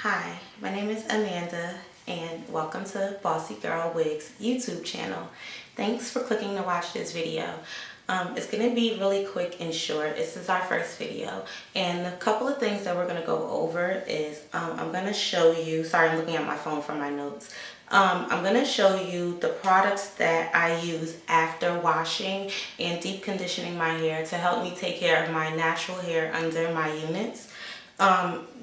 Hi, my name is Amanda and welcome to BossyGirlWigz YouTube channel. Thanks for clicking to watch this video. It's going to be really quick and short. This is our first video, and a couple of things that we're going to go over is I'm going to show you, sorry I'm looking at my phone for my notes. I'm going to show you the products that I use after washing and deep conditioning my hair to help me take care of my natural hair under my units.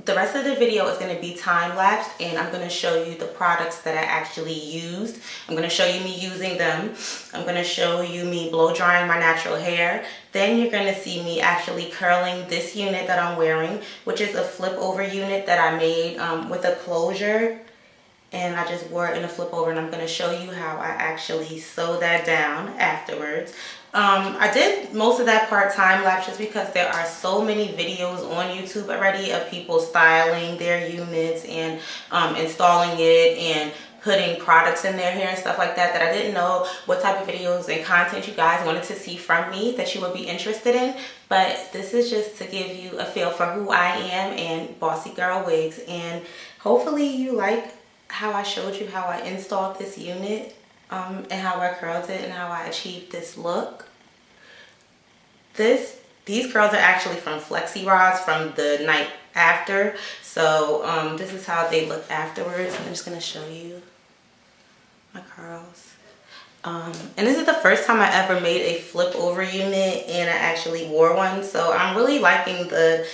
The rest of the video is going to be time-lapsed, and I'm going to show you the products that I actually used. I'm going to show you me using them. I'm going to show you me blow drying my natural hair. Then you're going to see me actually curling this unit that I'm wearing, which is a flip over unit that I made with a closure. And I just wore it in a flip over, and I'm going to show you how I actually sew that down afterwards. I did most of that part time lapse just because there are so many videos on YouTube already of people styling their units and installing it and putting products in their hair and stuff like that, that I didn't know what type of videos and content you guys wanted to see from me that you would be interested in. But this is just to give you a feel for who I am and BossyGirlWigz, and hopefully you like how I showed you how I installed this unit and how I curled it and how I achieved this look. These curls are actually from Flexi Rods from the night after. So this is how they look afterwards. I'm just going to show you my curls. And this is the first time I ever made a flip over unit, and I actually wore one. So I'm really liking the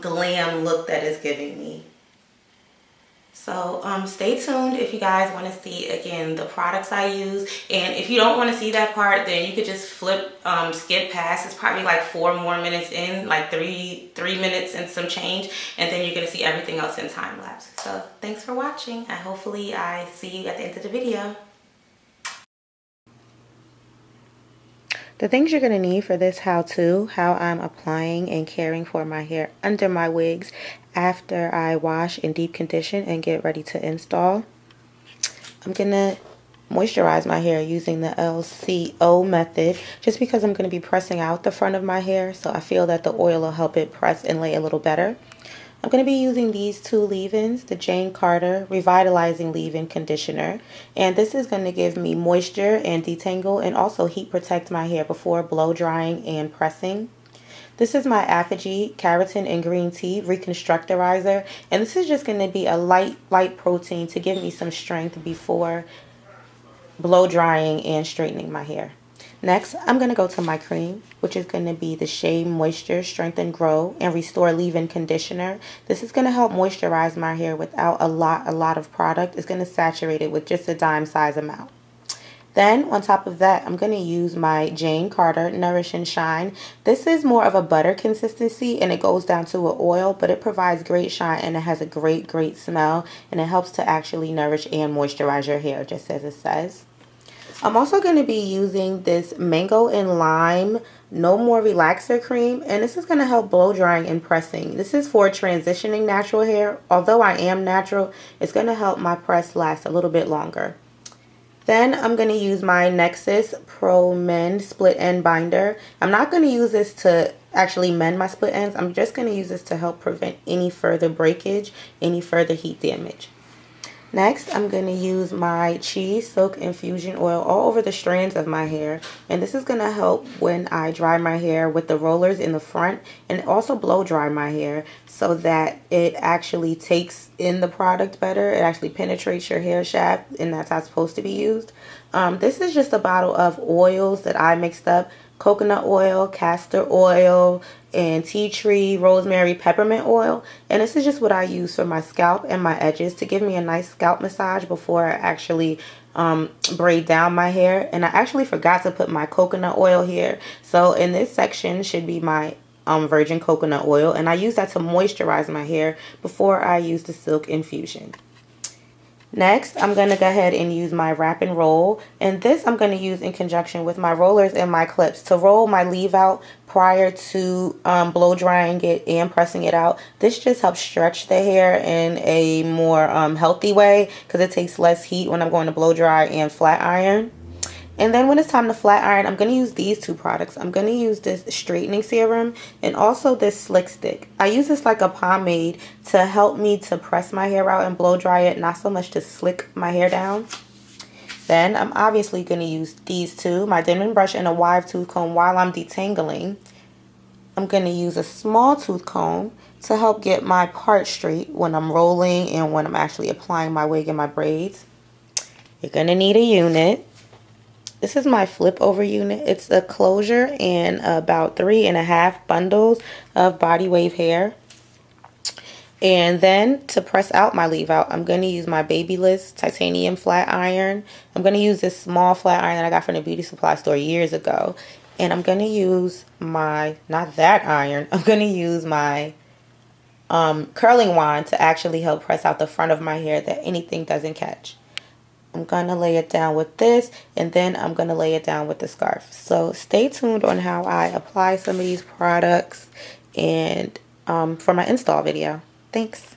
glam look that it's giving me. So stay tuned if you guys want to see, again, the products I use. And if you don't want to see that part, then you could just skip past. It's probably like 4 more minutes in, like three minutes and some change. And then you're going to see everything else in time lapse. So thanks for watching. And hopefully I see you at the end of the video. The things you're going to need for this how-to, how I'm applying and caring for my hair under my wigs after I wash and deep condition and get ready to install. I'm going to moisturize my hair using the LCO method just because I'm going to be pressing out the front of my hair, so I feel that the oil will help it press and lay a little better. I'm going to be using these 2 leave-ins, the Jane Carter Revitalizing Leave-In Conditioner. And this is going to give me moisture and detangle and also heat protect my hair before blow drying and pressing. This is my Apogee Keratin and Green Tea Reconstructorizer. And this is just going to be a light protein to give me some strength before blow drying and straightening my hair. Next, I'm going to go to my cream, which is going to be the Shea Moisture Strengthen, Grow, and Restore Leave-In Conditioner. This is going to help moisturize my hair without a lot of product. It's going to saturate it with just a dime size amount. Then, on top of that, I'm going to use my Jane Carter Nourish and Shine. This is more of a butter consistency, and it goes down to an oil, but it provides great shine, and it has a great smell, and it helps to actually nourish and moisturize your hair, just as it says. I'm also going to be using this Mango and Lime No More Relaxer Cream, and this is going to help blow drying and pressing. This is for transitioning natural hair. Although I am natural, it's going to help my press last a little bit longer. Then I'm going to use my Nexus Pro Mend Split End Binder. I'm not going to use this to actually mend my split ends. I'm just going to use this to help prevent any further breakage, any further heat damage. Next, I'm going to use my Cheese Silk Infusion Oil all over the strands of my hair. And this is going to help when I dry my hair with the rollers in the front, and also blow dry my hair so that it actually takes in the product better. It actually penetrates your hair shaft, and that's how it's supposed to be used. This is just a bottle of oils that I mixed up. Coconut oil, castor oil, and tea tree, rosemary, peppermint oil. And this is just what I use for my scalp and my edges to give me a nice scalp massage before I actually braid down my hair. And I actually forgot to put my coconut oil here. So in this section should be my virgin coconut oil. And I use that to moisturize my hair before I use the silk infusion. Next, I'm going to go ahead and use my wrap and roll, and this I'm going to use in conjunction with my rollers and my clips to roll my leave out prior to blow drying it and pressing it out. This just helps stretch the hair in a more healthy way because it takes less heat when I'm going to blow dry and flat iron. And then when it's time to flat iron, I'm going to use these two products. I'm going to use this straightening serum and also this slick stick. I use this like a pomade to help me to press my hair out and blow dry it, not so much to slick my hair down. Then I'm obviously going to use these two, my Denman brush and a wide tooth comb while I'm detangling. I'm going to use a small tooth comb to help get my part straight when I'm rolling and when I'm actually applying my wig and my braids. You're going to need a unit. This is my flip over unit. It's a closure and about 3.5 bundles of body wave hair. And then to press out my leave out, I'm going to use my Babyliss titanium flat iron. I'm going to use this small flat iron that I got from the beauty supply store years ago. And I'm going to use my, not that iron, I'm going to use my curling wand to actually help press out the front of my hair that anything doesn't catch. I'm going to lay it down with this, and then I'm going to lay it down with the scarf. So stay tuned on how I apply some of these products and for my install video. Thanks.